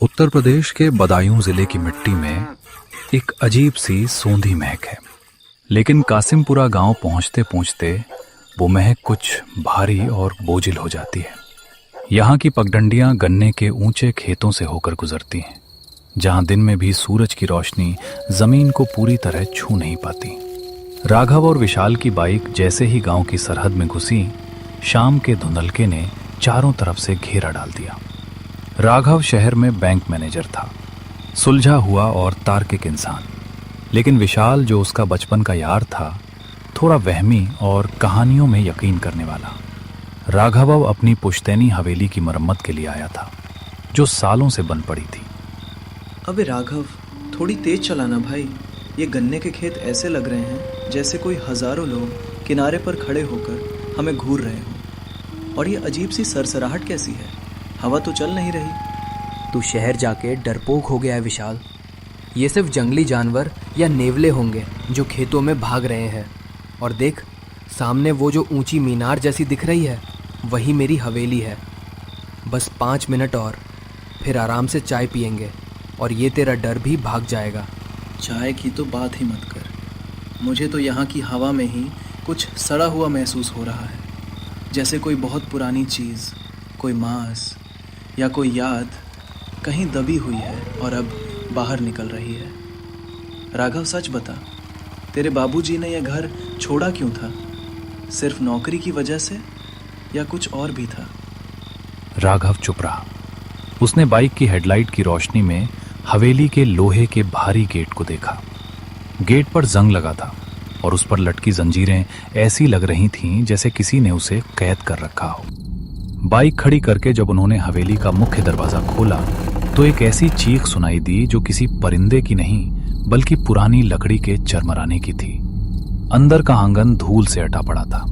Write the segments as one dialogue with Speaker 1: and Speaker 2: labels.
Speaker 1: उत्तर प्रदेश के बदायूं जिले की मिट्टी में एक अजीब सी सोंधी महक है। लेकिन कासिमपुरा गांव पहुंचते पहुंचते वो महक कुछ भारी और बोझिल हो जाती है। यहाँ की पगडंडियां गन्ने के ऊंचे खेतों से होकर गुजरती हैं, जहां दिन में भी सूरज की रोशनी जमीन को पूरी तरह छू नहीं पाती। राघव और विशाल की बाइक जैसे ही गांव की सरहद में घुसी, शाम के धुंधलके ने चारों तरफ से घेरा डाल दिया। राघव शहर में बैंक मैनेजर था, सुलझा हुआ और तार्किक इंसान। लेकिन विशाल, जो उसका बचपन का यार था, थोड़ा वहमी और कहानियों में यकीन करने वाला। राघव अब अपनी पुश्तैनी हवेली की मरम्मत के लिए आया था, जो सालों से बन पड़ी थी।
Speaker 2: अबे राघव, थोड़ी तेज चलाना भाई। ये गन्ने के खेत ऐसे लग रहे हैं जैसे कोई हजारों लोग किनारे पर खड़े होकर हमें घूर रहे हों। और ये अजीब सी सरसराहट कैसी है? हवा तो चल नहीं रही।
Speaker 3: तू शहर जाके डरपोक हो गया है विशाल। ये सिर्फ जंगली जानवर या नेवले होंगे जो खेतों में भाग रहे हैं। और देख, सामने वो जो ऊंची मीनार जैसी दिख रही है, वही मेरी हवेली है। बस 5 मिनट और, फिर आराम से चाय पियेंगे और ये तेरा डर भी भाग जाएगा।
Speaker 2: चाय की तो बात ही मत कर। मुझे तो यहाँ की हवा में ही कुछ सड़ा हुआ महसूस हो रहा है, जैसे कोई बहुत पुरानी चीज़, कोई मांस या कोई याद कहीं दबी हुई है और अब बाहर निकल रही है। राघव, सच बता, तेरे बाबूजी ने यह घर छोड़ा क्यों था? सिर्फ नौकरी की वजह से या कुछ और भी था?
Speaker 1: राघव चुप रहा। उसने बाइक की हेडलाइट की रोशनी में हवेली के लोहे के भारी गेट को देखा। गेट पर जंग लगा था और उस पर लटकी जंजीरें ऐसी लग रही थीं जैसे किसी ने उसे कैद कर रखा हो। बाइक खड़ी करके जब उन्होंने हवेली का मुख्य दरवाजा खोला, तो एक ऐसी चीख सुनाई दी जो किसी परिंदे की नहीं, बल्कि पुरानी लकड़ी के चरमराने की थी। अंदर का आंगन धूल से अटा पड़ा था।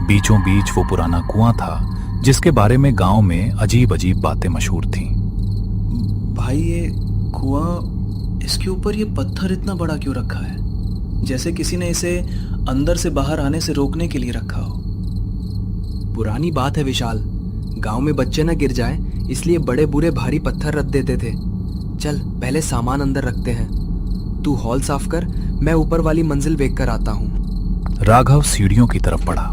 Speaker 1: बीचों बीच वो पुराना कुआं था, जिसके बारे में गांव में अजीब अजीब बातें मशहूर थीं।
Speaker 2: भाई, ये कुआं, इसके ऊपर ये पत्थर इतना बड़ा क्यों रखा है? जैसे किसी ने इसे अंदर से बाहर आने से रोकने के लिए रखा हो।
Speaker 3: पुरानी बात है विशाल। गांव में बच्चे न गिर जाए, इसलिए बड़े बुरे भारी पत्थर रख देते थे। चल, पहले सामान अंदर रखते हैं। तू हॉल साफ कर, मैं ऊपर वाली मंजिल देख कर आता हूँ।
Speaker 1: राघव सीढ़ियों की तरफ बढ़ा।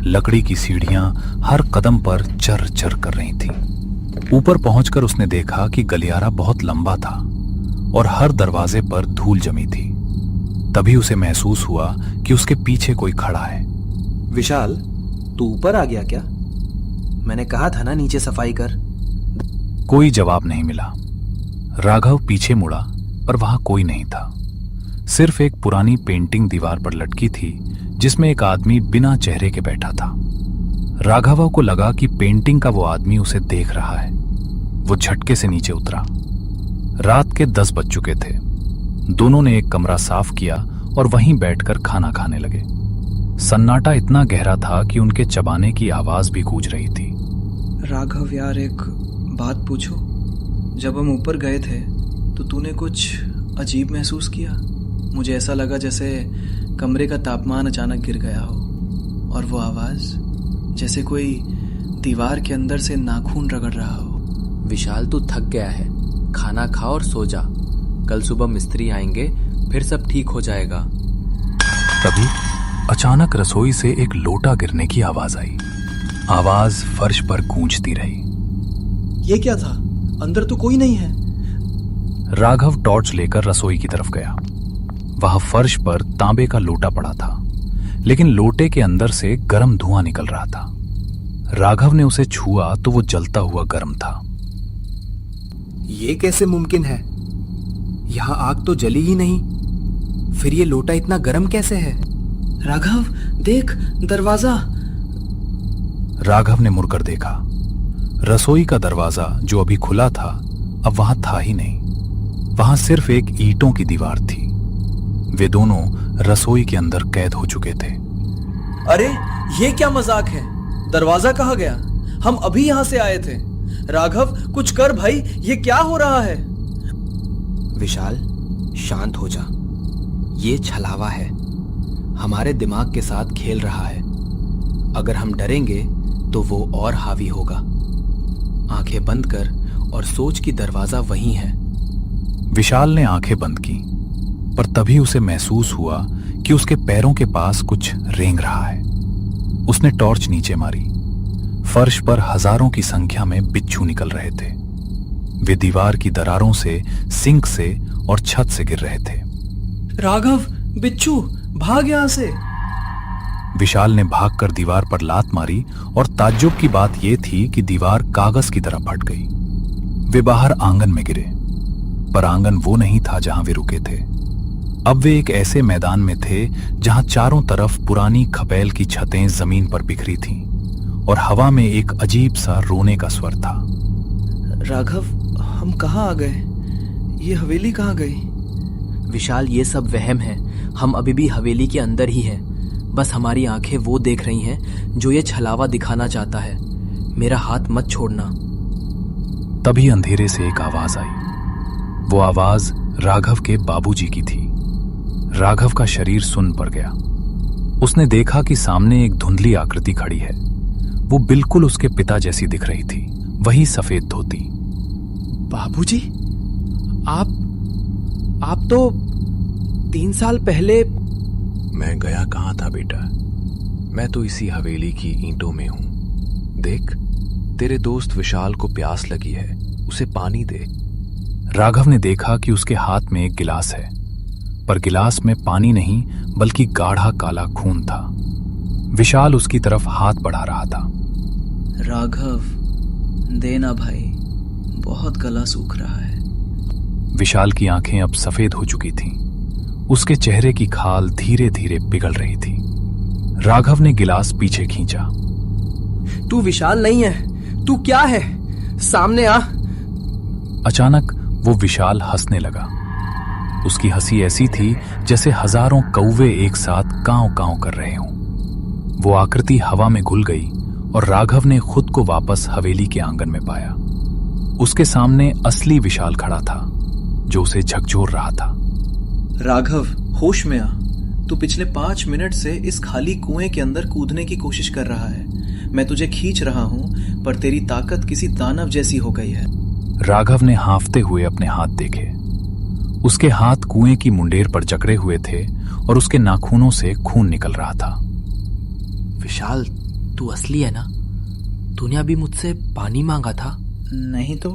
Speaker 1: लकड़ी की सीढ़ियां हर कदम पर चर चर कर रही थीं। ऊपर पहुंचकर उसने देखा कि गलियारा बहुत लंबा था और हर दरवाजे पर धूल जमी थी। तभी उसे महसूस हुआ कि उसके पीछे कोई खड़ा है।
Speaker 3: विशाल, तू ऊपर आ गया क्या? मैंने कहा था ना नीचे सफाई कर।
Speaker 1: कोई जवाब नहीं मिला। राघव पीछे मुड़ा, पर वहां कोई नहीं था। सिर्फ एक पुरानी पेंटिंग दीवार पर लटकी थी, जिसमें एक आदमी बिना चेहरे के बैठा था। राघव को लगा कि पेंटिंग का वो आदमी उसे देख रहा है। वो झटके से नीचे उतरा। रात के 10 बज चुके थे। दोनों ने एक कमरा साफ किया और वहीं बैठकर खाना खाने लगे। सन्नाटा इतना गहरा था कि उनके चबाने की आवाज भी गूंज रही थी।
Speaker 2: राघव यार, एक बात पूछूं? जब हम ऊपर गए थे तो तूने कुछ अजीब महसूस किया? मुझे ऐसा लगा जैसे कमरे का तापमान अचानक गिर गया हो। और वो आवाज, जैसे कोई दीवार के अंदर से नाखून रगड़ रहा हो।
Speaker 3: विशाल, तू थक गया है। खाना खा और सो जा। कल सुबह मिस्त्री आएंगे, फिर सब ठीक हो जाएगा।
Speaker 1: तभी अचानक रसोई से एक लोटा गिरने की आवाज आई। आवाज फर्श पर गूंजती रही।
Speaker 2: ये क्या था? अंदर तो कोई नहीं है।
Speaker 1: राघव टॉर्च लेकर रसोई की तरफ गया। वहां फर्श पर तांबे का लोटा पड़ा था, लेकिन लोटे के अंदर से गर्म धुआं निकल रहा था। राघव ने उसे छुआ तो वो जलता हुआ गर्म था।
Speaker 3: ये कैसे मुमकिन है? यहां आग तो जली ही नहीं, फिर ये लोटा इतना गर्म कैसे है?
Speaker 2: राघव, देख, दरवाजा।
Speaker 1: राघव ने मुड़कर देखा। रसोई का दरवाजा जो अभी खुला था, अब वहां था ही नहीं। वहां सिर्फ एक ईंटों की दीवार थी। वे दोनों रसोई के अंदर कैद हो चुके थे।
Speaker 2: अरे, ये क्या मजाक है? दरवाजा कहाँ गया? हम अभी यहां से आए थे। राघव, कुछ कर भाई, ये क्या हो रहा है?
Speaker 3: विशाल, शांत हो जा। ये छलावा है, हमारे दिमाग के साथ खेल रहा है। अगर हम डरेंगे तो वो और हावी होगा। आंखें बंद कर और सोच कि दरवाजा वहीं है।
Speaker 1: विशाल ने आंखें बंद की, पर तभी उसे महसूस हुआ कि उसके पैरों के पास कुछ रेंग रहा है। उसने टॉर्च नीचे मारी। फर्श पर हजारों की संख्या में बिच्छू निकल रहे थे। वे दीवार की दरारों से, सिंक से और छत से गिर रहे थे।
Speaker 2: राघव, बिच्छू, भाग यहां से।
Speaker 1: विशाल ने भागकर दीवार पर लात मारी और ताज्जुब की बात यह थी कि दीवार कागज की तरह फट गई। वे बाहर आंगन में गिरे, पर आंगन वो नहीं था जहां वे रुके थे। अब वे एक ऐसे मैदान में थे जहां चारों तरफ पुरानी खपेल की छतें जमीन पर बिखरी थीं और हवा में एक अजीब सा रोने का स्वर था।
Speaker 2: राघव, हम कहाँ आ गए? ये हवेली कहाँ गई?
Speaker 3: विशाल, ये सब वहम है। हम अभी भी हवेली के अंदर ही हैं। बस हमारी आंखें वो देख रही हैं जो ये छलावा दिखाना चाहता है। मेरा हाथ मत छोड़ना।
Speaker 1: तभी अंधेरे से एक आवाज आई। वो आवाज राघव के बाबूजी की थी। राघव का शरीर सुन्न पड़ गया। उसने देखा कि सामने एक धुंधली आकृति खड़ी है। वो बिल्कुल उसके पिता जैसी दिख रही थी, वही सफेद धोती।
Speaker 3: बाबूजी, आप तो 3 साल पहले।
Speaker 1: मैं गया कहाँ था बेटा? मैं तो इसी हवेली की ईंटों में हूं। देख, तेरे दोस्त विशाल को प्यास लगी है, उसे पानी दे। राघव ने देखा कि उसके हाथ में एक गिलास है, पर गिलास में पानी नहीं बल्कि गाढ़ा काला खून था। विशाल उसकी तरफ हाथ बढ़ा रहा था।
Speaker 2: राघव, देना भाई, बहुत गला सूख रहा है।
Speaker 1: विशाल की आंखें अब सफेद हो चुकी थीं। उसके चेहरे की खाल धीरे धीरे पिघल रही थी। राघव ने गिलास पीछे खींचा।
Speaker 3: तू विशाल नहीं है, तू क्या है? सामने आ।
Speaker 1: अचानक वो विशाल हंसने लगा। उसकी हंसी ऐसी थी जैसे हजारों कौवे एक साथ कांव कांव कर रहे हों। वो आकृति हवा में घुल गई और राघव ने खुद को वापस हवेली के आंगन में पाया। उसके सामने असली विशाल खड़ा था, जो उसे झकझोर रहा था।
Speaker 2: राघव, होश में आ। तू पिछले 5 मिनट से इस खाली कुएं के अंदर कूदने की कोशिश कर रहा है। मैं तुझे खींच रहा हूं, पर तेरी ताकत किसी दानव जैसी हो गई है।
Speaker 1: राघव ने हांफते हुए अपने हाथ देखे। उसके हाथ कुएं की मुंडेर पर जकड़े हुए थे और उसके नाखूनों से खून निकल रहा था।
Speaker 3: विशाल, तू असली है ना? तूने अभी मुझसे पानी मांगा था।
Speaker 2: नहीं तो,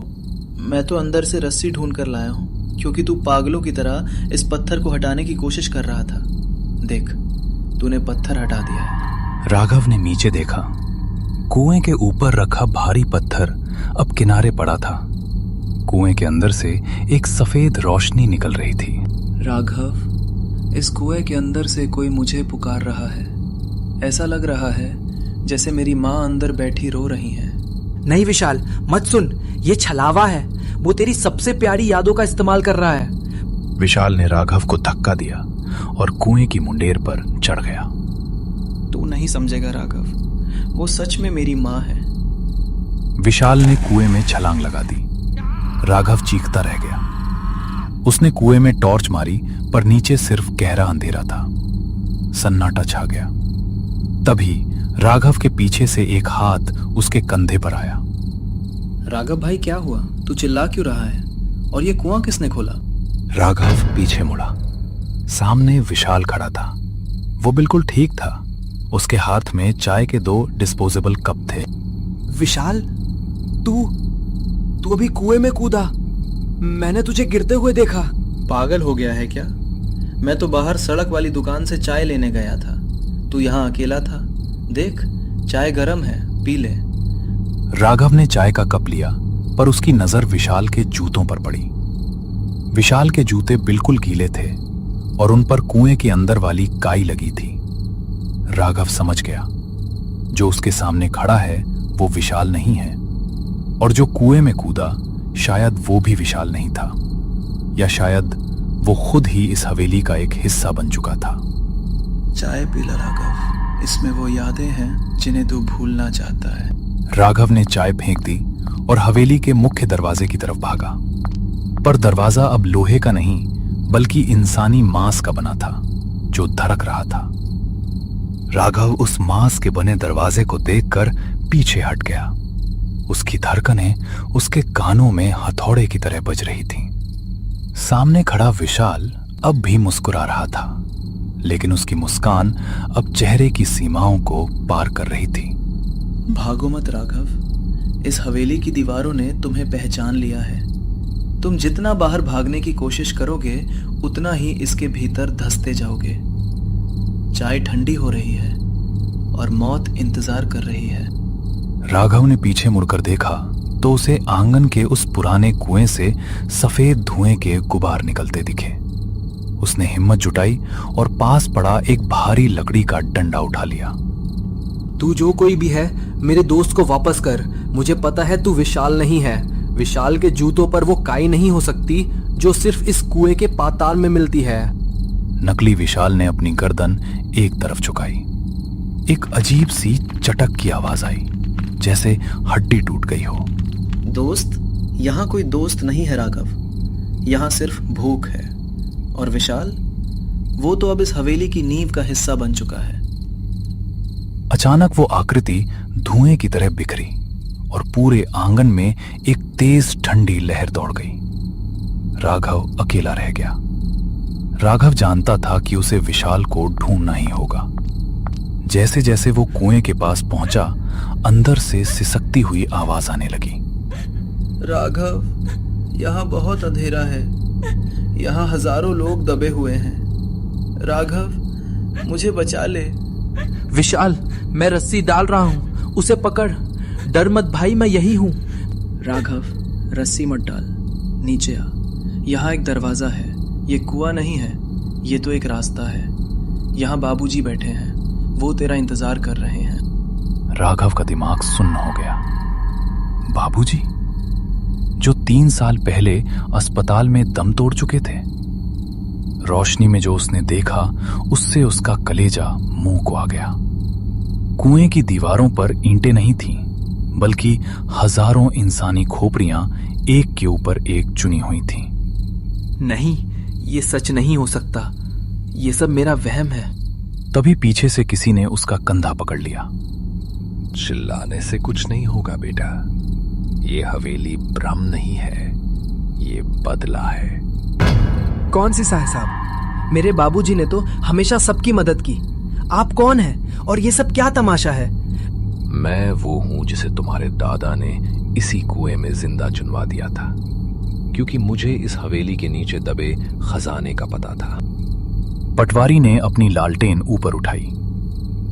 Speaker 2: मैं तो अंदर से रस्सी ढूंढ कर लाया हूं, क्योंकि तू पागलों की तरह इस पत्थर को हटाने की कोशिश कर रहा था। देख, तूने पत्थर हटा दिया है।
Speaker 1: राघव ने नीचे देखा। कुएं के ऊपर रखा भारी पत्थर अब किनारे पड़ा था। कुएं के अंदर से एक सफेद रोशनी निकल रही थी।
Speaker 2: राघव, इस कुएं के अंदर से कोई मुझे पुकार रहा है। ऐसा लग रहा है जैसे मेरी माँ अंदर बैठी रो रही है।
Speaker 3: नहीं विशाल, मत सुन। ये छलावा है। वो तेरी सबसे प्यारी यादों का इस्तेमाल कर रहा है।
Speaker 1: विशाल ने राघव को धक्का दिया और कुएं की मुंडेर पर चढ़ गया।
Speaker 2: तू नहीं समझेगा राघव, वो सच में मेरी माँ है।
Speaker 1: विशाल ने कुएं में छलांग लगा दी। राघव चीखता रह गया। उसने कुएं में टॉर्च मारी, पर नीचे सिर्फ गहरा अंधेरा था। सन्नाटा छा गया। तभी राघव के पीछे से एक हाथ उसके कंधे पर आया।
Speaker 2: राघव भाई, क्या हुआ? तू चिल्ला क्यों रहा है? और ये कुआं किसने खोला?
Speaker 1: राघव पीछे मुड़ा। सामने विशाल खड़ा था। वो बिल्कुल ठीक था। उसके हाथ में चाय के 2 डिस्पोजेबल कप थे।
Speaker 3: विशाल, तू अभी कुएं में कूदा। मैंने तुझे गिरते हुए देखा।
Speaker 2: पागल हो गया है क्या? मैं तो बाहर सड़क वाली दुकान से चाय लेने गया था। तू यहाँ अकेला था। देख, चाय गरम है, पी ले।
Speaker 1: राघव ने चाय का कप लिया, पर उसकी नजर विशाल के जूतों पर पड़ी। विशाल के जूते बिल्कुल गीले थे और उन पर कुएं के अंदर वाली काई लगी थी। राघव समझ गया, जो उसके सामने खड़ा है वो विशाल नहीं है, और जो कुएं में कूदा शायद वो भी विशाल नहीं था, या शायद वो खुद ही इस हवेली का एक हिस्सा बन चुका था।
Speaker 2: चाय पी ला राघव, इसमें वो यादें हैं जिन्हें तू भूलना चाहता है।
Speaker 1: राघव ने चाय फेंक दी और हवेली के मुख्य दरवाजे की तरफ भागा, पर दरवाजा अब लोहे का नहीं बल्कि इंसानी मांस का बना था, जो धड़क रहा था। राघव उस मांस के बने दरवाजे को देखकर पीछे हट गया। उसकी धड़कनें उसके कानों में हथौड़े की तरह बज रही थीं। सामने खड़ा विशाल अब भी मुस्कुरा रहा था, लेकिन उसकी मुस्कान अब चेहरे की सीमाओं को पार कर रही थी।
Speaker 2: भागो मत राघव, इस हवेली की दीवारों ने तुम्हें पहचान लिया है। तुम जितना बाहर भागने की कोशिश करोगे उतना ही इसके भीतर धंसते जाओगे। चाय ठंडी हो रही है और मौत इंतजार कर रही है।
Speaker 1: राघव ने पीछे मुड़कर देखा तो उसे आंगन के उस पुराने कुएं से सफेद धुएं के गुबार निकलते दिखे। उसने हिम्मत जुटाई और पास पड़ा एक भारी लकड़ी का डंडा उठा लिया।
Speaker 3: तू जो कोई भी है, मेरे दोस्त को वापस कर। मुझे पता है तू विशाल नहीं है। विशाल के जूतों पर वो काई नहीं हो सकती जो सिर्फ इस कुएं के पाताल में मिलती है।
Speaker 1: नकली विशाल ने अपनी गर्दन एक तरफ झुकाई। एक अजीब सी चटक की आवाज आई, जैसे हड्डी टूट गई हो।
Speaker 2: दोस्त? यहाँ कोई दोस्त नहीं है राघव, यहाँ सिर्फ भूख है। और विशाल, वो तो अब इस हवेली की नींव का हिस्सा बन चुका है।
Speaker 1: अचानक वो आकृति धुएं की तरह बिखरी और पूरे आंगन में एक तेज ठंडी लहर दौड़ गई। राघव अकेला रह गया। राघव जानता था कि उसे विशाल को ढूंढना ही होगा। जैसे जैसे वो कुएं के पास पहुंचा, अंदर से सिसकती हुई आवाज आने लगी।
Speaker 2: राघव, यहाँ बहुत अंधेरा है। यहाँ हजारों लोग दबे हुए हैं। राघव, मुझे बचा ले।
Speaker 3: विशाल, मैं रस्सी डाल रहा हूँ, उसे पकड़। डर मत भाई, मैं यही हूँ।
Speaker 2: राघव, रस्सी मत डाल, नीचे आ। यहाँ एक दरवाजा है। ये कुआं नहीं है, ये तो एक रास्ता है। यहाँ बाबूजी बैठे हैं, वो तेरा इंतजार कर रहे हैं।
Speaker 1: राघव का दिमाग सुन्न हो गया। बाबूजी, जो 3 साल पहले अस्पताल में दम तोड़ चुके थे। रोशनी में जो उसने देखा, उससे उसका कलेजा मुंह को आ गया। कुएं की दीवारों पर ईंटें नहीं थीं, बल्कि हजारों इंसानी खोपड़ियां एक के ऊपर एक चुनी हुई थीं।
Speaker 3: नहीं, ये सच नहीं हो सकता। ये सब मेरा वहम है।
Speaker 1: तभी पीछे से किसी ने उसका कंधा पकड़ लिया।
Speaker 4: चिल्लाने से कुछ नहीं होगा बेटा। ये हवेली भ्रम नहीं है, ये बदला है।
Speaker 3: कौन सी साहब? मेरे बाबूजी ने तो हमेशा सबकी मदद की। आप कौन हैं और ये सब क्या तमाशा है?
Speaker 4: मैं वो हूं जिसे तुम्हारे दादा ने इसी कुएं में जिंदा चुनवा दिया था, क्योंकि मुझे इस हवेली के नीचे दबे खजाने का पता था।
Speaker 1: पटवारी ने अपनी लालटेन ऊपर उठाई।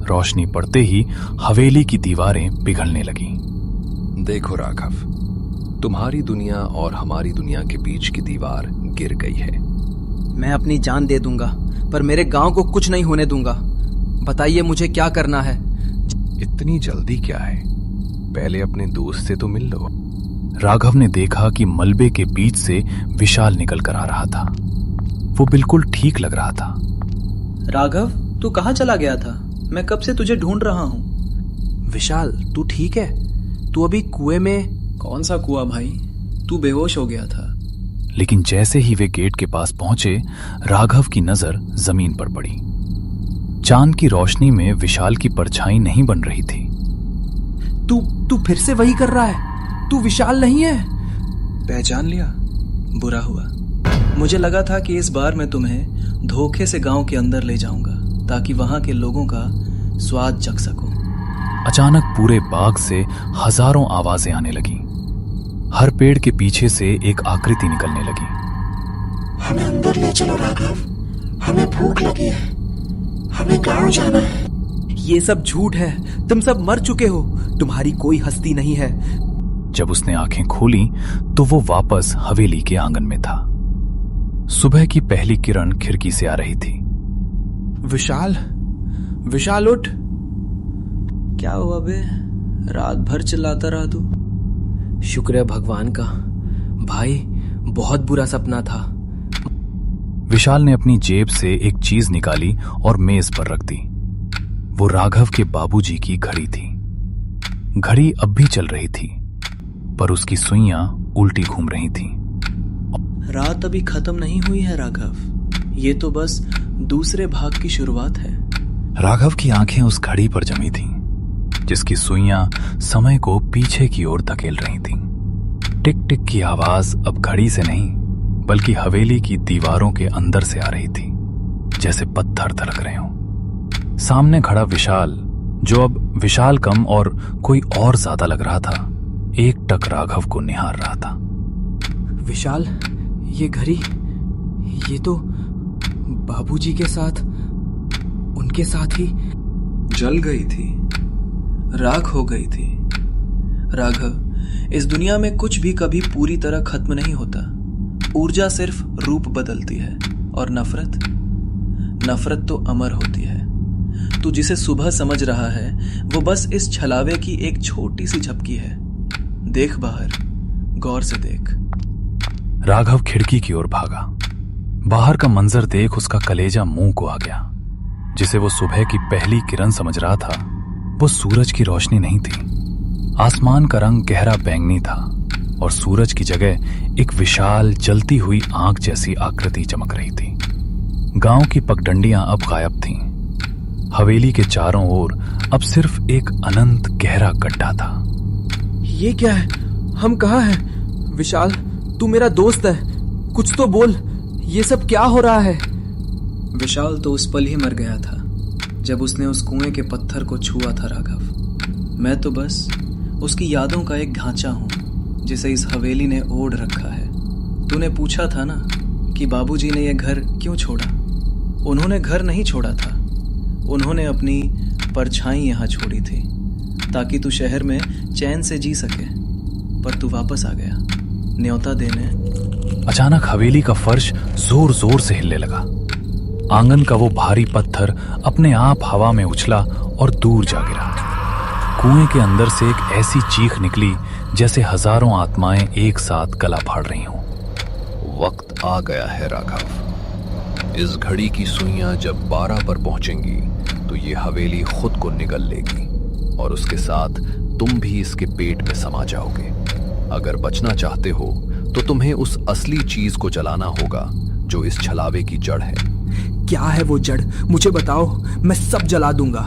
Speaker 1: रोशनी पड़ते ही हवेली की दीवारें पिघलने लगीं।
Speaker 4: देखो राघव, तुम्हारी दुनिया और हमारी दुनिया के बीच की दीवार गिर गई है।
Speaker 3: मैं अपनी जान दे दूंगा, पर मेरे गांव को कुछ नहीं होने दूंगा। बताइए मुझे क्या करना है?
Speaker 4: इतनी जल्दी क्या है? पहले अपने दोस्त से तो मिल लो।
Speaker 1: राघव ने देखा कि मलबे के बीच से विशाल निकल कर आ रहा था। वो बिल्कुल ठीक लग रहा था।
Speaker 2: राघव, तू कहाँ चला गया था? मैं कब से तुझे ढूंढ रहा हूँ।
Speaker 3: विशाल, तू ठीक है? तू अभी कुएं में?
Speaker 2: कौन सा कुआं भाई? तू बेहोश हो गया था।
Speaker 1: लेकिन जैसे ही वे गेट के पास पहुंचे, राघव की नजर जमीन पर पड़ी। चांद की रोशनी में विशाल की परछाई नहीं बन रही थी।
Speaker 3: तू फिर से वही कर रहा है? तू विशाल नहीं है?
Speaker 2: पहचान लिया? बुरा हुआ। मुझे लगा था कि इस बार मैं तुम्हें धोखे से गांव के अंदर ले जाऊंगा, ताकि वहां के लोगों का स्वाद चख सकूं।
Speaker 1: अचानक पूरे बाग से हजारों आवाजें आने लगी। हर पेड़ के पीछे से एक आकृति निकलने लगी।
Speaker 5: हमें अंदर ले चलो राघव, हमें भूख लगी है, हमें गांव जाना है।
Speaker 3: ये सब झूठ है, तुम सब मर चुके हो, तुम्हारी कोई हस्ती नहीं है।
Speaker 1: जब उसने आंखें खोली तो वो वापस हवेली के आंगन में था। सुबह की पहली किरण खिड़की से आ रही थी।
Speaker 3: विशाल, विशाल उठ।
Speaker 2: क्या हुआ बे? रात भर चिल्लाता रहा तू।
Speaker 3: शुक्र है भगवान का भाई, बहुत बुरा सपना था।
Speaker 1: विशाल ने अपनी जेब से एक चीज निकाली और मेज पर रख दी। वो राघव के बाबूजी की घड़ी थी। घड़ी अब भी चल रही थी, पर उसकी सुइयां उल्टी घूम रही थीं।
Speaker 2: रात अभी खत्म नहीं हुई है राघव, ये तो बस दूसरे भाग की शुरुआत है।
Speaker 1: राघव की आंखें उस घड़ी पर जमी थीं। जिसकी सुइयां समय को पीछे की ओर धकेल रही थीं। टिक टिक की आवाज अब घड़ी से नहीं बल्कि हवेली की दीवारों के अंदर से आ रही थी, जैसे पत्थर धड़क रहे हों। सामने खड़ा विशाल, जो अब विशाल कम और कोई और ज्यादा लग रहा था, एक टक राघव को निहार रहा था।
Speaker 3: विशाल, ये घड़ी, ये तो बाबूजी के साथ, उनके साथ ही
Speaker 2: जल गई थी, राख हो गई थी। राघव, इस दुनिया में कुछ भी कभी पूरी तरह खत्म नहीं होता। ऊर्जा सिर्फ रूप बदलती है, और नफरत तो अमर होती है। तू जिसे सुबह समझ रहा है वो बस इस छलावे की एक छोटी सी झपकी है। देख बाहर, गौर से देख।
Speaker 1: राघव खिड़की की ओर भागा। बाहर का मंजर देख उसका कलेजा मुंह को आ गया। जिसे वो सुबह की पहली किरण समझ रहा था, वो सूरज की रोशनी नहीं थी। आसमान का रंग गहरा बैंगनी था और सूरज की जगह एक विशाल जलती हुई आंख जैसी आकृति चमक रही थी। गांव की पगडंडियां अब गायब थीं। हवेली के चारों ओर अब सिर्फ एक अनंत गहरा गड्ढा था।
Speaker 3: ये क्या है? हम कहाँ हैं? विशाल, तू मेरा दोस्त है, कुछ तो बोल। ये सब क्या हो रहा है?
Speaker 2: विशाल तो उस पल ही मर गया था जब उसने उस कुएं के पत्थर को छुआ था राघव। मैं तो बस उसकी यादों का एक ढांचा हूं जिसे इस हवेली ने ओढ़ रखा है। तूने पूछा था ना कि बाबूजी ने यह घर क्यों छोड़ा। उन्होंने घर नहीं छोड़ा था, उन्होंने अपनी परछाई यहाँ छोड़ी थी ताकि तू शहर में चैन से जी सके। पर तू वापस आ गया न्योता देने।
Speaker 1: अचानक हवेली का फर्श जोर जोर से हिलने लगा। आंगन का वो भारी पत्थर अपने आप हवा में उछला और दूर जा गिरा। कुएं के अंदर से एक ऐसी चीख निकली जैसे हजारों आत्माएं एक साथ गला फाड़ रही हों।
Speaker 4: वक्त आ गया है राघव। इस घड़ी की सुइयां जब 12 पर पहुंचेंगी तो ये हवेली खुद को निगल लेगी और उसके साथ तुम भी इसके पेट में समा जाओगे। अगर बचना चाहते हो तो तुम्हें उस असली चीज को जलाना होगा जो इस छलावे की जड़ है।
Speaker 3: क्या है वो जड़? मुझे बताओ, मैं सब जला दूंगा।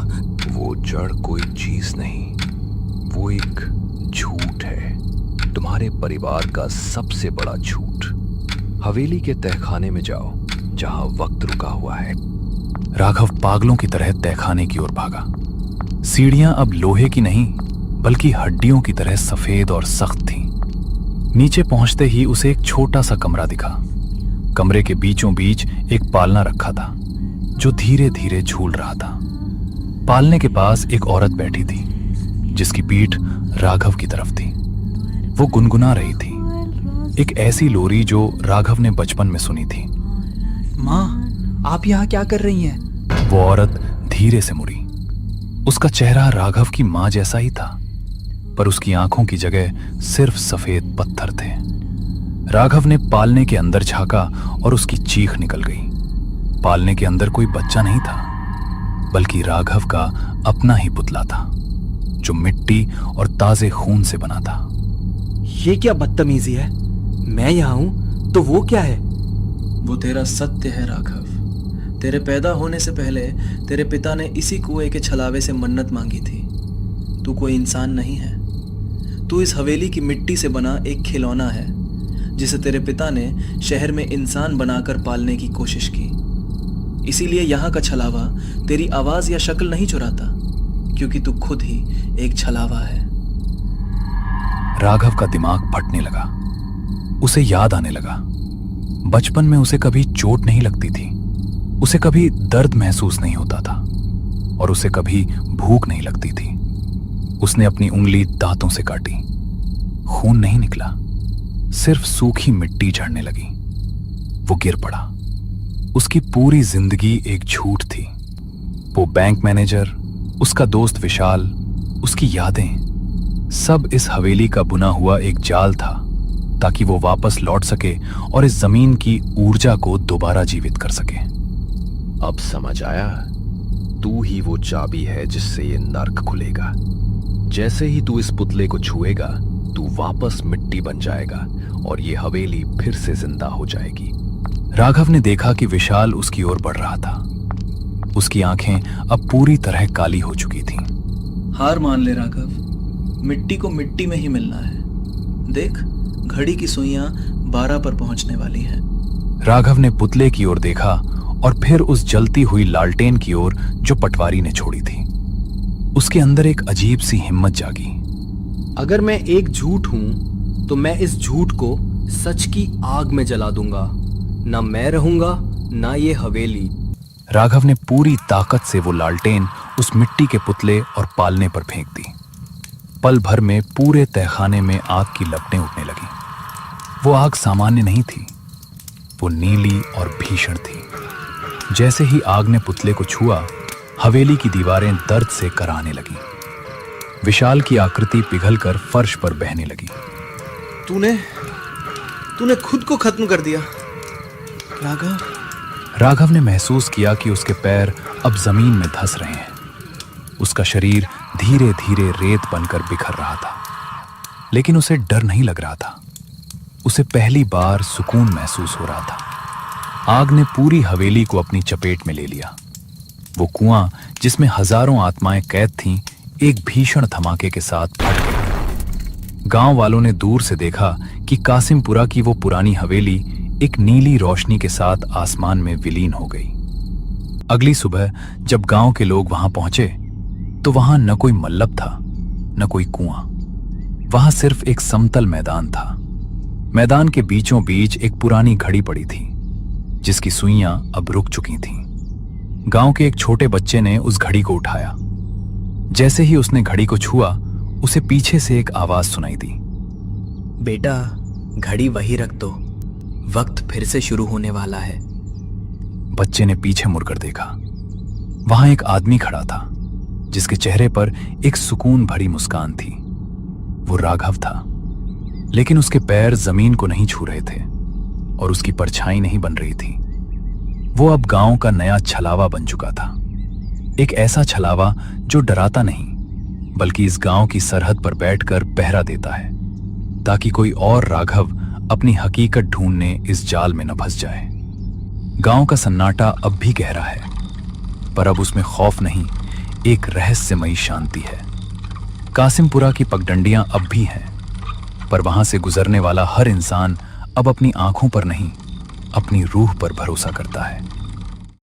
Speaker 4: वो जड़ कोई चीज नहीं, वो एक झूठ है, तुम्हारे परिवार का सबसे बड़ा झूठ। हवेली के तहखाने में जाओ जहां वक्त रुका हुआ है।
Speaker 1: राघव पागलों की तरह तहखाने की ओर भागा। सीढ़ियां अब लोहे की नहीं बल्कि हड्डियों की तरह सफेद और सख्त थीं। नीचे पहुंचते ही उसे एक छोटा सा कमरा दिखा। कमरे के बीचों बीच एक पालना रखा था जो धीरे धीरे झूल रहा था। पालने के पास एक औरत बैठी थी जिसकी पीठ राघव की तरफ थी। वो गुनगुना रही थी, एक ऐसी लोरी जो राघव ने बचपन में सुनी थी।
Speaker 2: माँ, आप यहाँ क्या कर रही हैं?
Speaker 1: वो औरत धीरे से मुड़ी। उसका चेहरा राघव की माँ जैसा ही था, पर उसकी आंखों की जगह सिर्फ सफेद पत्थर थे। राघव ने पालने के अंदर झांका और उसकी चीख निकल गई। पालने के अंदर कोई बच्चा नहीं था बल्कि राघव का अपना ही पुतला था जो मिट्टी और ताजे खून से बना था।
Speaker 3: ये क्या बदतमीजी है? मैं यहाँ हूं तो वो क्या है?
Speaker 2: वो तेरा सत्य है राघव। तेरे पैदा होने से पहले तेरे पिता ने इसी कुएं के छलावे से मन्नत मांगी थी। तू कोई इंसान नहीं है, तू इस हवेली की मिट्टी से बना एक खिलौना है जिसे तेरे पिता ने शहर में इंसान बनाकर पालने की कोशिश की। इसीलिए यहाँ का छलावा तेरी आवाज या शक्ल नहीं चुराता, क्योंकि तू खुद ही एक छलावा है।
Speaker 1: राघव का दिमाग फटने लगा। उसे याद आने लगा, बचपन में उसे कभी चोट नहीं लगती थी, उसे कभी दर्द महसूस नहीं होता था और उसे कभी भूख नहीं लगती थी। उसने अपनी उंगली दांतों से काटी, खून नहीं निकला, सिर्फ सूखी मिट्टी झड़ने लगी। वो गिर पड़ा। उसकी पूरी जिंदगी एक झूठ थी। वो बैंक मैनेजर, उसका दोस्त विशाल, उसकी यादें, सब इस हवेली का बुना हुआ एक जाल था ताकि वो वापस लौट सके और इस जमीन की ऊर्जा को दोबारा जीवित कर सके।
Speaker 4: अब समझ आया? तू ही वो चाबी है जिससे ये नर्क खुलेगा। जैसे ही तू इस पुतले को छुएगा तू वापस मिट्टी बन जाएगा और ये हवेली फिर से जिंदा हो जाएगी।
Speaker 1: राघव ने देखा कि विशाल उसकी ओर बढ़ रहा था। उसकी आंखें अब पूरी तरह काली हो चुकी थीं।
Speaker 2: हार मान ले राघव, मिट्टी को मिट्टी में ही मिलना है। देख, घड़ी की सुइयां 12 पर पहुंचने वाली हैं।
Speaker 1: राघव ने पुतले की ओर देखा और फिर उस जलती हुई लालटेन की ओर जो पटवारी ने छोड़ी थी। उसके अंदर एक अजीब सी हिम्मत जागी।
Speaker 3: अगर मैं एक झूठ हूं तो मैं इस झूठ को सच की आग में जला दूंगा। ना मैं रहूंगा ना ये हवेली।
Speaker 1: राघव ने पूरी ताकत से वो लालटेन उस मिट्टी के पुतले और पालने पर फेंक दी। पल भर में पूरे तहखाने में आग की लपटें उठने लगी। वो आग सामान्य नहीं थी, वो नीली और भीषण थी। जैसे ही आग ने पुतले को छुआ, हवेली की दीवारें दर्द से कराहने लगी। विशाल की आकृति पिघलकर फर्श पर बहने लगी।
Speaker 2: तूने खुद को खत्म कर दिया राघव।
Speaker 1: राघव ने महसूस किया कि उसके पैर अब जमीन में धंस रहे हैं। उसका शरीर धीरे धीरे रेत बनकर बिखर रहा था, लेकिन उसे डर नहीं लग रहा था। उसे पहली बार सुकून महसूस हो रहा था। आग ने पूरी हवेली को अपनी चपेट में ले लिया। वो कुआं जिसमें हजारों आत्माएं कैद थीं, एक भीषण धमाके के साथ फट गई। गांव वालों ने दूर से देखा कि कासिमपुरा की वो पुरानी हवेली एक नीली रोशनी के साथ आसमान में विलीन हो गई। अगली सुबह जब गांव के लोग वहां पहुंचे तो वहां न कोई मल्लब था, न कोई कुआं। वहां सिर्फ एक समतल मैदान था। मैदान के बीचों बीच एक पुरानी घड़ी पड़ी थी, जिसकी सुइयां अब रुक चुकी थीं। गांव के एक छोटे बच्चे ने उस घड़ी को उठाया। जैसे ही उसने घड़ी को छुआ, उसे पीछे से एक आवाज सुनाई दी।
Speaker 3: बेटा, घड़ी वही रख दो, वक्त फिर से शुरू होने वाला है।
Speaker 1: बच्चे ने पीछे मुड़कर देखा। वहां एक आदमी खड़ा था, जिसके चेहरे पर एक सुकून भरी मुस्कान थी। वो राघव था, लेकिन उसके पैर जमीन को नहीं छू रहे थे और उसकी परछाई नहीं बन रही थी। वो अब गांव का नया छलावा बन चुका था। एक ऐसा छलावा जो डराता नहीं, बल्कि इस गांव की सरहद पर बैठकर पहरा देता है, ताकि कोई और राघव अपनी हकीकत ढूंढने इस जाल में न फंस जाए। गांव का सन्नाटा अब भी गहरा है, पर अब उसमें खौफ नहीं, एक रहस्यमयी शांति है। कासिमपुरा की पगडंडियां अब भी हैं, पर वहां से गुजरने वाला हर इंसान अब अपनी आंखों पर नहीं, अपनी रूह पर भरोसा करता है।